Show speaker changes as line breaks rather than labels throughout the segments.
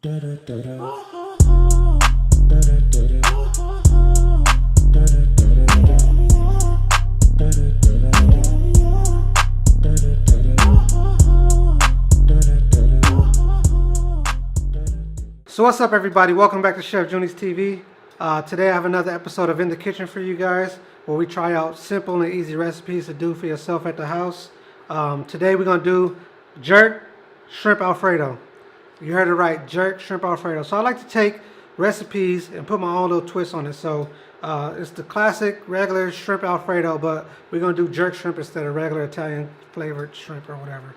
So what's up, everybody? Welcome back to Chef Junie's TV. Today I have another episode of In the Kitchen for you guys, where we try out simple and easy recipes to do for yourself at the house. Today we're going to do jerk shrimp Alfredo. You heard it right, jerk shrimp Alfredo. So I like to take recipes and put my own little twist on it. So it's the classic regular shrimp Alfredo, but we're going to do jerk shrimp instead of regular Italian flavored shrimp or whatever.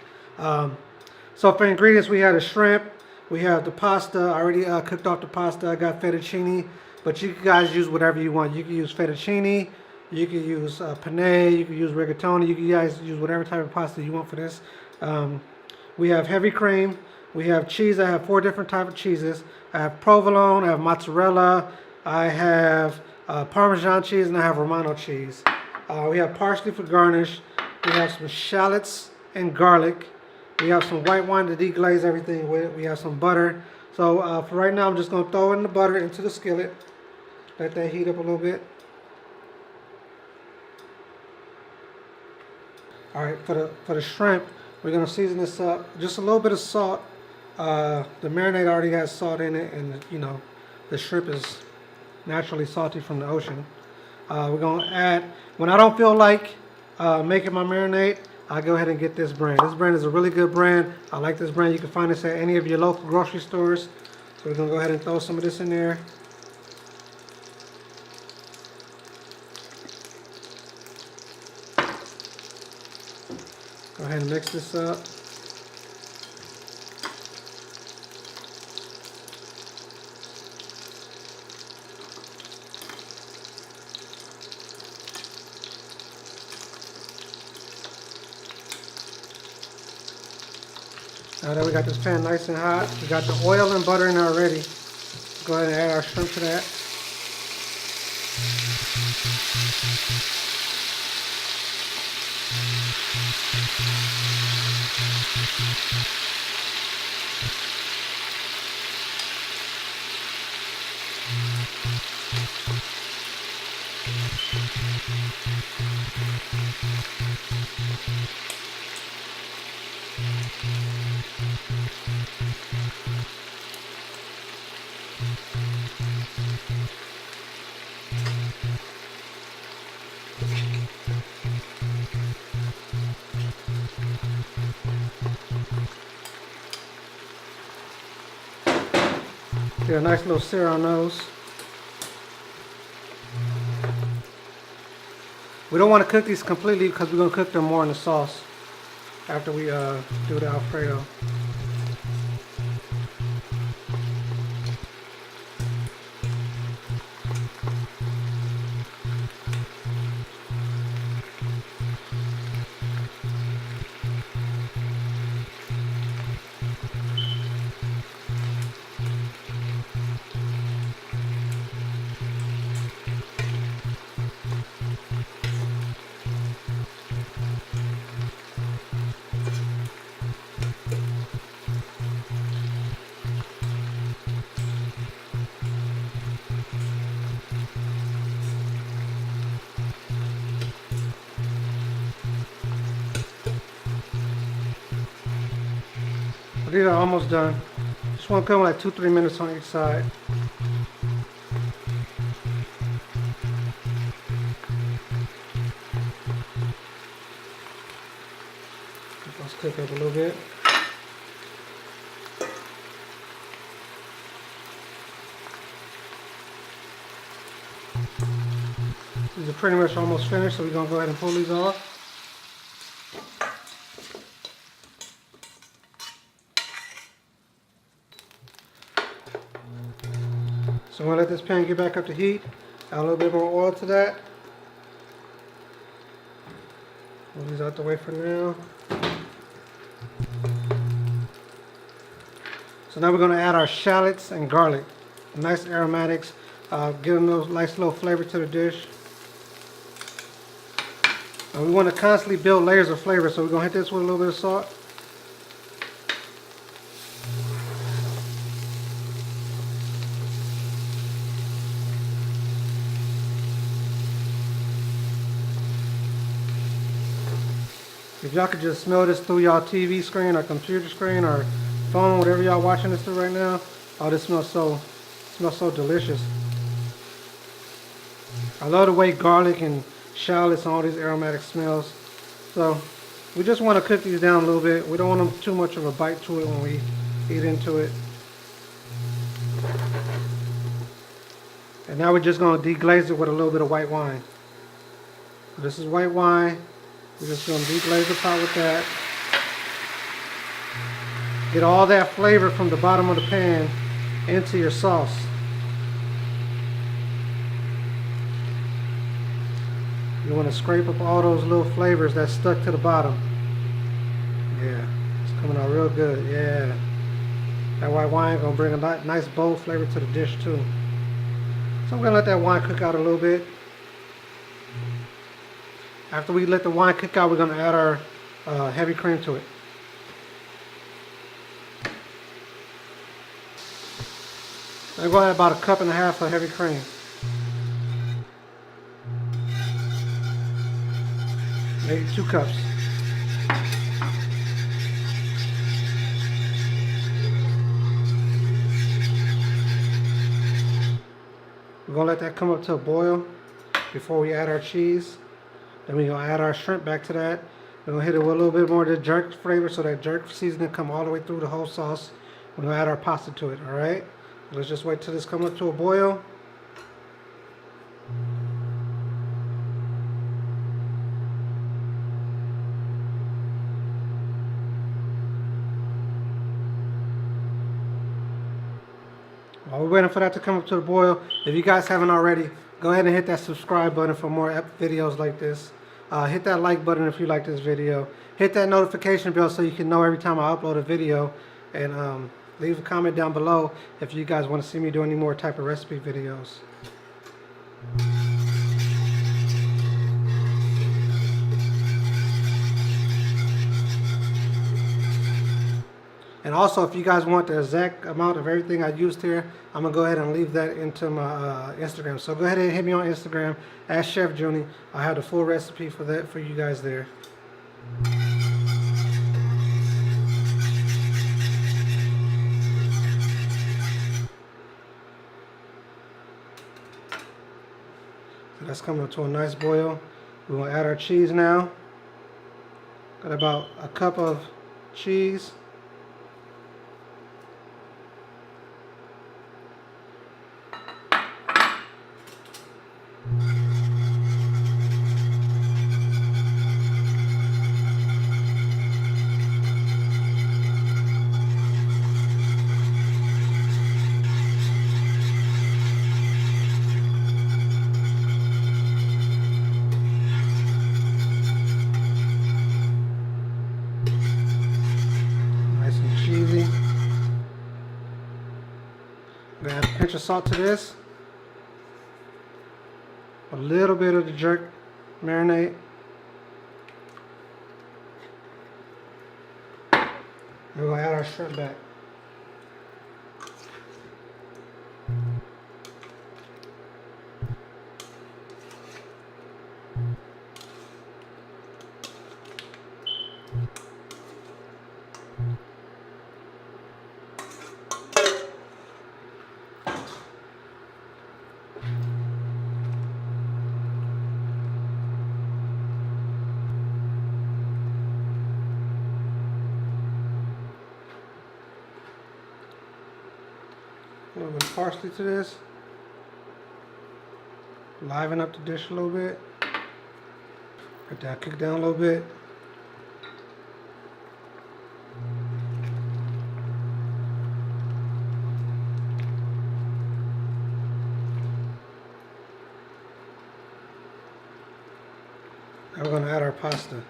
So for ingredients, we have the shrimp. We have the pasta. I already cooked off the pasta. I got fettuccine, but you guys use whatever you want. You can use fettuccine, you can use penne, you can use rigatoni. You guys use whatever type of pasta you want for this. We have heavy cream. We have cheese. I have 4 different types of cheeses. I have provolone, I have mozzarella, I have Parmesan cheese, and I have Romano cheese. We have parsley for garnish. We have some shallots and garlic. We have some white wine to deglaze everything with. We have some butter. So for right now, I'm just going to throw in the butter into the skillet. Let that heat up a little bit. All right, for the shrimp, we're going to season this up. Just a little bit of salt. The marinade already has salt in it, and you know the shrimp is naturally salty from the ocean. We're going to add, when I don't feel like making my marinade, I go ahead and get this brand. This brand is a really good brand. I like this brand. You can find this at any of your local grocery stores. So we're going to go ahead and throw some of this in there. Go ahead and mix this up. Now that we got this pan nice and hot, we got the oil and butter in there already. Go ahead and add our shrimp to that. Get a nice little sear on those. We don't want to cook these completely because we're going to cook them more in the sauce after we do the Alfredo. These are almost done. Just want to cook them like 2-3 minutes on each side. Let's cook up a little bit. These are pretty much almost finished, so we're going to go ahead and pull these off. So I'm going to let this pan get back up to heat. Add a little bit more oil to that. Move these out the way for now. So now we're going to add our shallots and garlic. Nice aromatics. Give them those nice little flavor to the dish. And we want to constantly build layers of flavor, so we're going to hit this with a little bit of salt. If y'all could just smell this through y'all TV screen or computer screen or phone, whatever y'all watching this through right now. Oh, this smells so delicious. I love the way garlic and shallots and all these aromatic smells. So we just want to cook these down a little bit. We don't want them too much of a bite to it when we eat into it. And now we're just going to deglaze it with a little bit of white wine. This is white wine. We're just going to deglaze the pot with that. Get all that flavor from the bottom of the pan into your sauce. You want to scrape up all those little flavors that stuck to the bottom. Yeah, it's coming out real good. Yeah. That white wine going to bring a nice bold flavor to the dish too. So I'm going to let that wine cook out a little bit. After we let the wine cook out, we're going to add our heavy cream to it. I'm going to add about 1.5 cups of heavy cream. Maybe 2 cups. We're going to let that come up to a boil before we add our cheese. Then we're going to add our shrimp back to that. We're going to hit it with a little bit more of the jerk flavor so that jerk seasoning come all the way through the whole sauce. We're going to add our pasta to it, alright? Let's just wait till this comes up to a boil. While we're waiting for that to come up to the boil, if you guys haven't already, go ahead and hit that subscribe button for more videos like this. Hit that like button if you like this video. Hit that notification bell so you can know every time I upload a video. And leave a comment down below if you guys want to see me do any more type of recipe videos. And also, if you guys want the exact amount of everything I used here, I'm going to go ahead and leave that into my Instagram. So go ahead and hit me on Instagram, at Chef Junie. I have the full recipe for that for you guys there. So that's coming up to a nice boil. We're going to add our cheese now. Got about 1 cup of cheese. I'm going to add a pinch of salt to this. A little bit of the jerk marinade. We're going to add our shrimp back. A little bit of parsley to this. Liven up the dish a little bit. Let that cook down a little bit. Now we're going to add our pasta.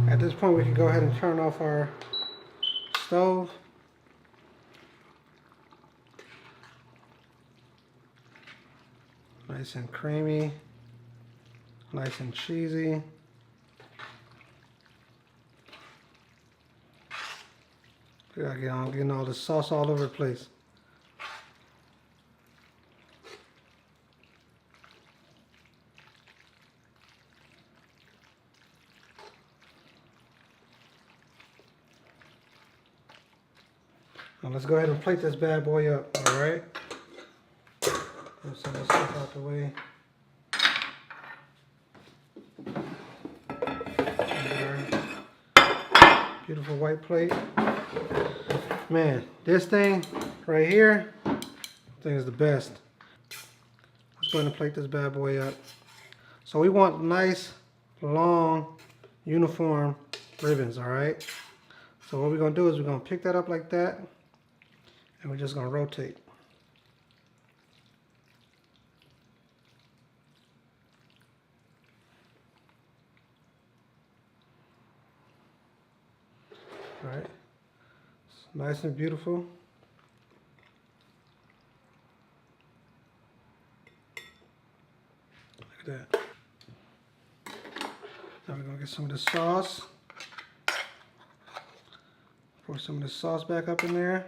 At this point, we can go ahead and turn off our stove. Nice and creamy. Nice and cheesy. I'm getting all the sauce all over the place. Now let's go ahead and plate this bad boy up, all right? Get some of this stuff out the way. Beautiful white plate. Man, this thing right here, I think is the best. Let's go ahead and plate this bad boy up. So we want nice, long, uniform ribbons, all right? So what we're gonna do is we're gonna pick that up like that, and we're just gonna rotate. All right, it's nice and beautiful. Look at that. Now we're gonna get some of the sauce. Pour some of the sauce back up in there.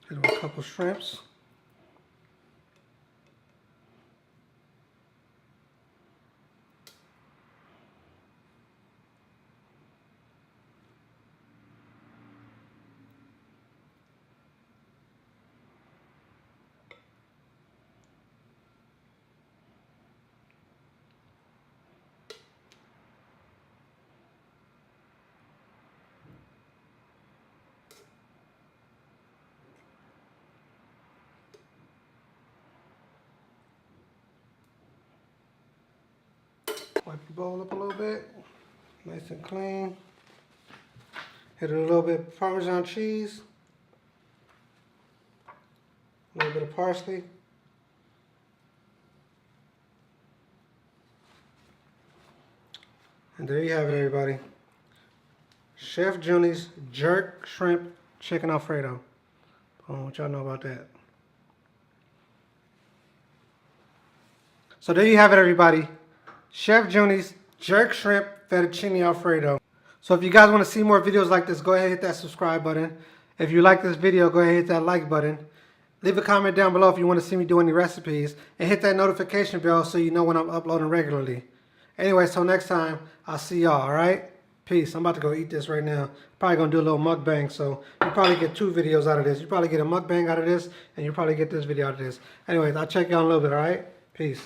Hit it with a couple shrimps. Wipe your bowl up a little bit, nice and clean. Hit it a little bit of Parmesan cheese, a little bit of parsley. And there you have it, everybody. Chef Junie's jerk shrimp chicken Alfredo. What y'all know about that? So there you have it, everybody. Chef Junie's jerk shrimp fettuccine Alfredo. So if you guys want to see more videos like this, go ahead and hit that subscribe button. If you like this video, go ahead and hit that like button. Leave a comment down below if you want to see me do any recipes. And hit that notification bell so you know when I'm uploading regularly. Anyway, so next time, I'll see y'all, alright? Peace. I'm about to go eat this right now. Probably going to do a little mukbang, so you probably get 2 videos out of this. You probably get a mukbang out of this, and you probably get this video out of this. Anyways, I'll check y'all in a little bit, alright? Peace.